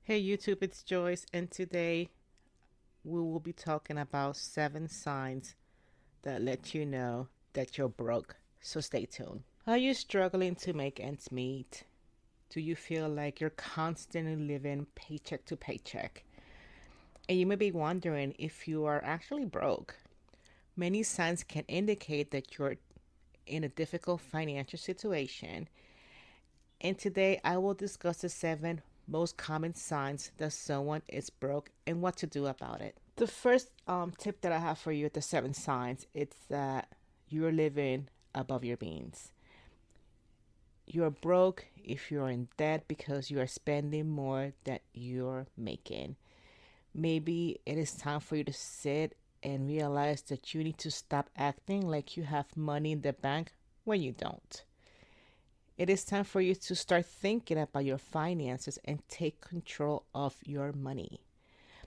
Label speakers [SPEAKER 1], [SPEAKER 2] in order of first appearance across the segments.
[SPEAKER 1] Hey YouTube, it's Joyce, and today we will be talking about 7 signs that let you know that you're broke. So stay tuned. Are you struggling to make ends meet? Do you feel like you're constantly living paycheck to paycheck? And you may be wondering if you are actually broke. Many signs can indicate that you're in a difficult financial situation. And today I will discuss the 7 most common signs that someone is broke and what to do about it. The first tip that I have for you at the 7 signs, it's that you're living above your means. You're broke if you're in debt because you are spending more than you're making. Maybe it is time for you to sit and realize that you need to stop acting like you have money in the bank when you don't. It is time for you to start thinking about your finances and take control of your money.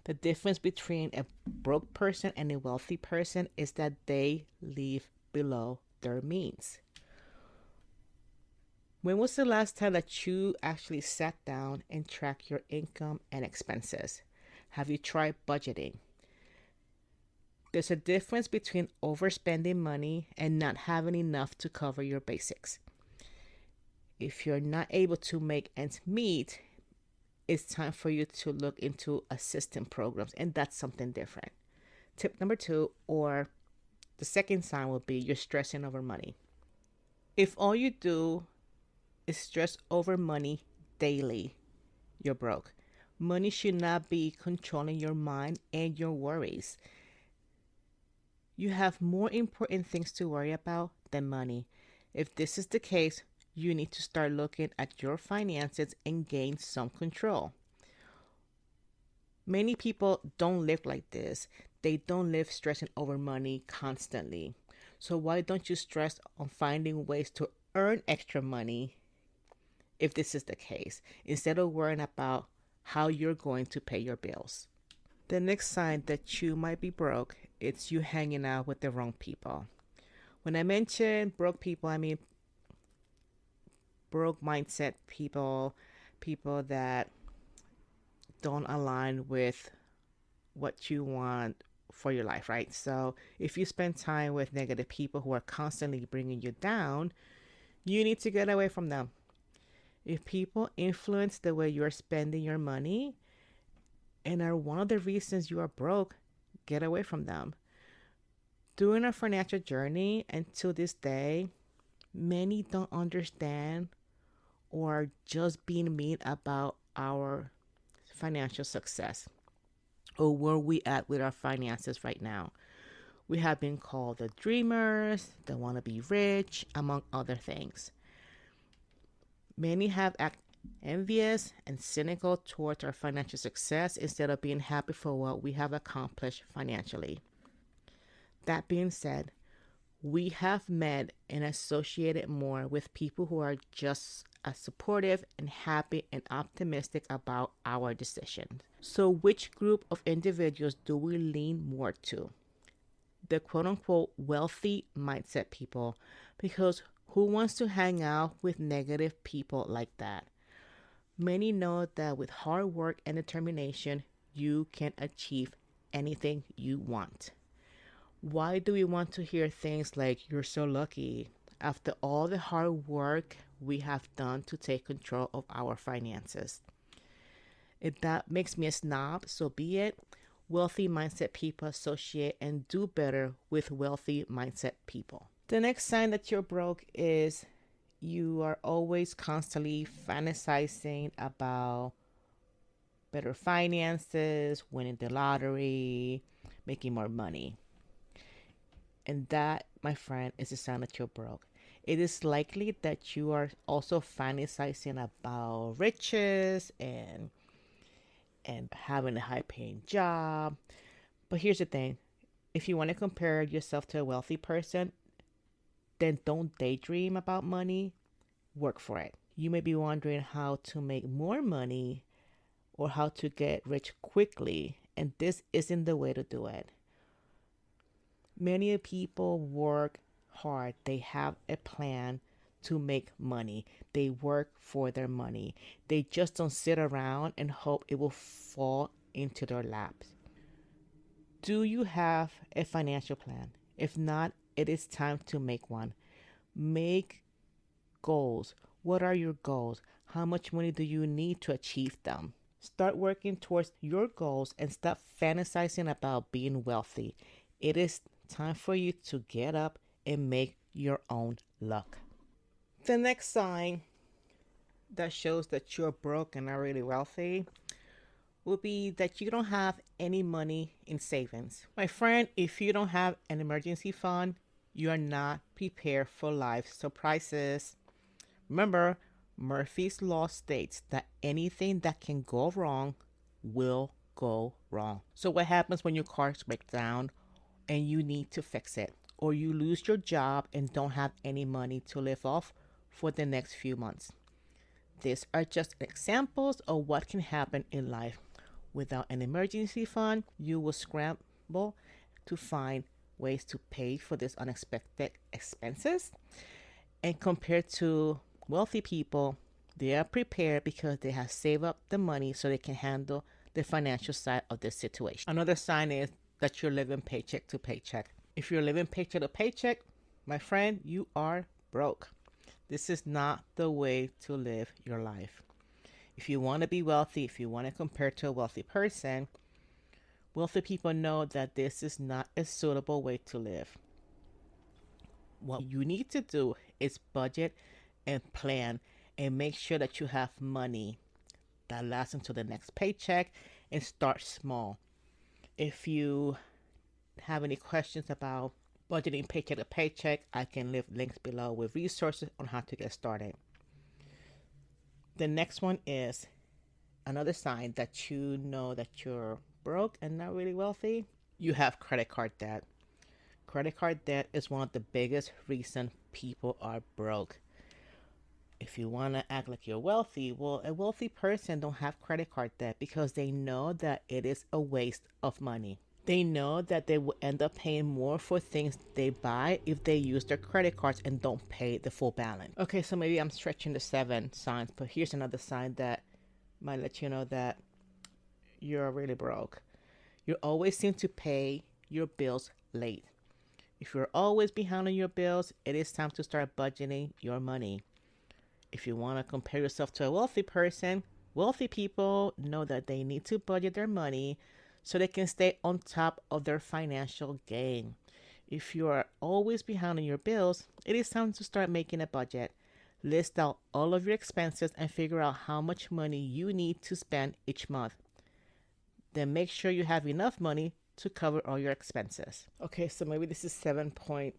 [SPEAKER 1] The difference between a broke person and a wealthy person is that they live below their means. When was the last time that you actually sat down and tracked your income and expenses? Have you tried budgeting? There's a difference between overspending money and not having enough to cover your basics. If you're not able to make ends meet, it's time for you to look into assistance programs, and that's something different. Tip number 2, or the second sign, will be you're stressing over money. If all you do is stress over money daily, you're broke. Money should not be controlling your mind and your worries. You have more important things to worry about than money. If this is the case, you need to start looking at your finances and gain some control. Many people don't live like this. They don't live stressing over money constantly. So why don't you stress on finding ways to earn extra money if this is the case, instead of worrying about how you're going to pay your bills? The next sign that you might be broke, it's you hanging out with the wrong people. When I mention broke people, I mean broke mindset people, people that don't align with what you want for your life, right? So if you spend time with negative people who are constantly bringing you down, you need to get away from them. If people influence the way you're spending your money and are one of the reasons you are broke, get away from them. During our financial journey and to this day, many don't understand or are just being mean about our financial success or where we at with our finances right now. We have been called the dreamers, the want to be rich, among other things. Many have acted envious and cynical towards our financial success instead of being happy for what we have accomplished financially. That being said, we have met and associated more with people who are just as supportive and happy and optimistic about our decisions. So, which group of individuals do we lean more to? The quote unquote wealthy mindset people, because who wants to hang out with negative people like that? Many know that with hard work and determination, you can achieve anything you want. Why do we want to hear things like, you're so lucky, after all the hard work we have done to take control of our finances? If that makes me a snob, so be it. Wealthy mindset people associate and do better with wealthy mindset people. The next sign that you're broke is you are always constantly fantasizing about better finances, winning the lottery, making more money. And that, my friend, is a sign that you're broke. It is likely that you are also fantasizing about riches and having a high paying job. But here's the thing, if you want to compare yourself to a wealthy person, then don't daydream about money, work for it. You may be wondering how to make more money or how to get rich quickly, and this isn't the way to do it. Many people work hard, they have a plan to make money. They work for their money. They just don't sit around and hope it will fall into their laps. Do you have a financial plan? If not, it is time to make one. Make goals. What are your goals? How much money do you need to achieve them? Start working towards your goals and stop fantasizing about being wealthy. It is time for you to get up and make your own luck. The next sign that shows that you're broke and not really wealthy will be that you don't have any money in savings. My friend, if you don't have an emergency fund, you are not prepared for life surprises. Remember, Murphy's Law states that anything that can go wrong will go wrong. So what happens when your car breaks down and you need to fix it? Or you lose your job and don't have any money to live off for the next few months? These are just examples of what can happen in life. Without an emergency fund, you will scramble to find ways to pay for these unexpected expenses. And compared to wealthy people, they are prepared because they have saved up the money so they can handle the financial side of this situation. Another sign is that you're living paycheck to paycheck. If you're living paycheck to paycheck, my friend, you are broke. This is not the way to live your life. If you want to be wealthy, if you want to compare to a wealthy person, wealthy people know that this is not a suitable way to live. What you need to do is budget and plan and make sure that you have money that lasts until the next paycheck and start small. If you have any questions about budgeting paycheck to paycheck, I can leave links below with resources on how to get started. The next one is another sign that you know that you're broke and not really wealthy. You have credit card debt. Credit card debt is one of the biggest reasons people are broke. If you want to act like you're wealthy, well, a wealthy person don't have credit card debt because they know that it is a waste of money. They know that they will end up paying more for things they buy if they use their credit cards and don't pay the full balance. Okay, so maybe I'm stretching the 7 signs, but here's another sign that might let you know that you're really broke. You always seem to pay your bills late. If you're always behind on your bills, it is time to start budgeting your money. If you want to compare yourself to a wealthy person, wealthy people know that they need to budget their money so they can stay on top of their financial game. If you are always behind on your bills, it is time to start making a budget. List out all of your expenses and figure out how much money you need to spend each month. Then make sure you have enough money to cover all your expenses. Okay, so maybe this is 7.4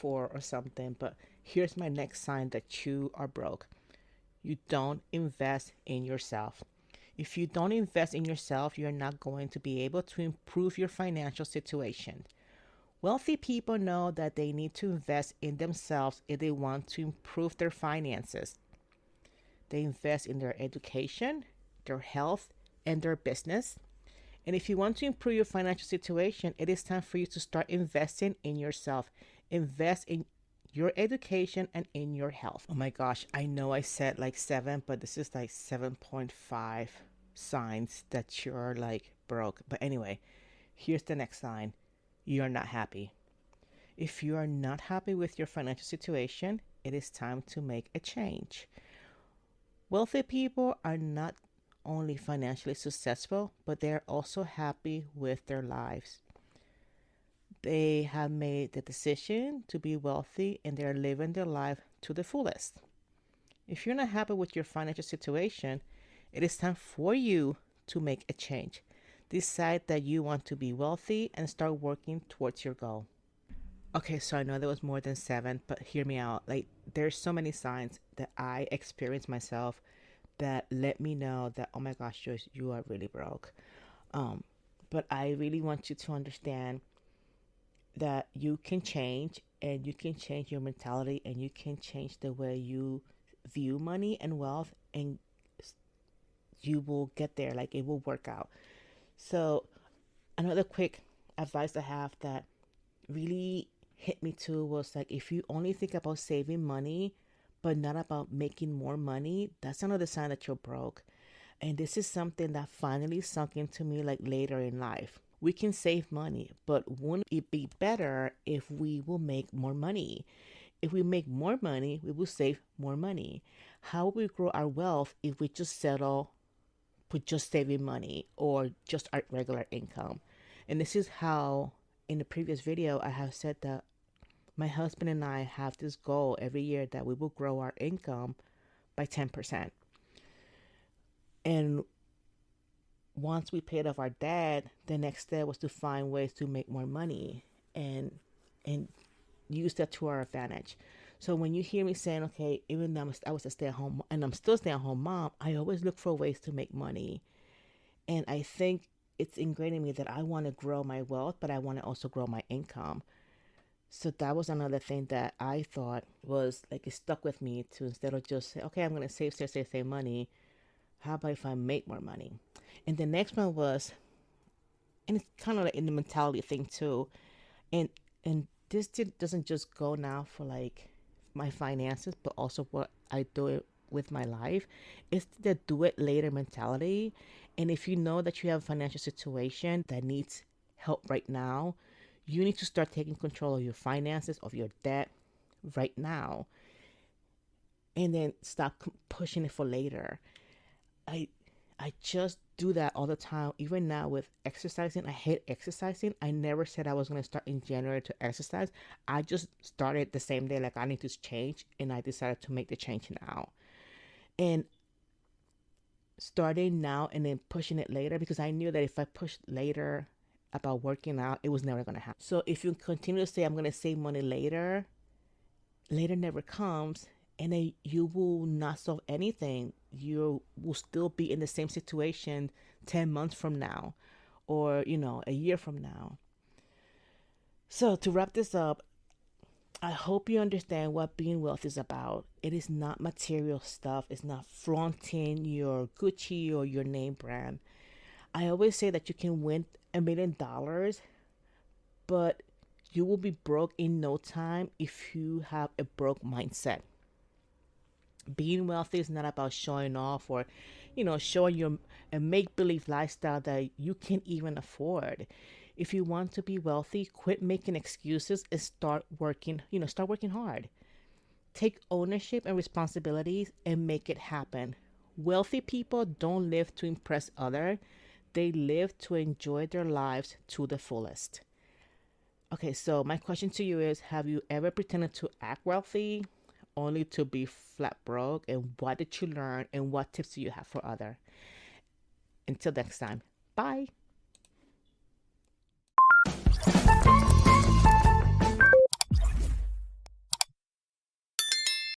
[SPEAKER 1] or something, but here's my next sign that you are broke. You don't invest in yourself. If you don't invest in yourself, you're not going to be able to improve your financial situation. Wealthy people know that they need to invest in themselves if they want to improve their finances. They invest in their education, their health, and their business. And if you want to improve your financial situation, it is time for you to start investing in yourself. Invest in your education and in your health. Oh my gosh, I know I said like 7, but this is like 7.5 signs that you're like broke. But anyway, here's the next sign. You're not happy. If you are not happy with your financial situation, it is time to make a change. Wealthy people are not only financially successful, but they are also happy with their lives. They have made the decision to be wealthy and they're living their life to the fullest. If you're not happy with your financial situation, it is time for you to make a change. Decide that you want to be wealthy and start working towards your goal. Okay, so I know there was more than 7, but hear me out. Like, there's so many signs that I experienced myself that let me know that, oh my gosh, Joyce, you are really broke. But I really want you to understand that you can change, and you can change your mentality, and you can change the way you view money and wealth, and you will get there. Like, it will work out. So another quick advice I have that really hit me too was like, if you only think about saving money but not about making more money, that's another sign that you're broke. And this is something that finally sunk into me like later in life. We can save money, but wouldn't it be better if we will make more money? If we make more money, we will save more money. How will we grow our wealth if we just settle for just saving money or just our regular income? And this is how, in the previous video, I have said that my husband and I have this goal every year that we will grow our income by 10%. And once we paid off our debt, the next step was to find ways to make more money and and use that to our advantage. So when you hear me saying, okay, even though I was a stay-at-home and I'm still a stay-at-home mom, I always look for ways to make money. And I think it's ingrained in me that I want to grow my wealth, but I want to also grow my income. So that was another thing that I thought was like it stuck with me to instead of just say, okay, I'm going to save money. How about if I make more money? And the next one was, and it's kind of like in the mentality thing too. And this doesn't just go now for like my finances, but also what I do it with my life. It's the do it later mentality. And if you know that you have a financial situation that needs help right now, you need to start taking control of your finances, of your debt right now, and then stop pushing it for later. I I just do that all the time. Even now with exercising, I hate exercising. I never said I was going to start in January to exercise. I just started the same day, like I need to change, and I decided to make the change now. And starting now and then pushing it later, because I knew that if I pushed later about working out, it was never going to happen. So if you continue to say, I'm going to save money later, later never comes, and then you will not solve anything. You will still be in the same situation 10 months from now, or a year from now. So to wrap this up, I hope you understand what being wealthy is about. It is not material stuff. It's not flaunting your Gucci or your name brand. I always say that you can win $1 million, but you will be broke in no time if you have a broke mindset. Being wealthy is not about showing off or showing your a make-believe lifestyle that you can't even afford. If you want to be wealthy, quit making excuses and start working hard. Take ownership and responsibilities and make it happen. Wealthy people don't live to impress others, they live to enjoy their lives to the fullest. Okay, so my question to you is, have you ever pretended to act wealthy only to be flat broke? And what did you learn? And what tips do you have for others? Until next time, bye.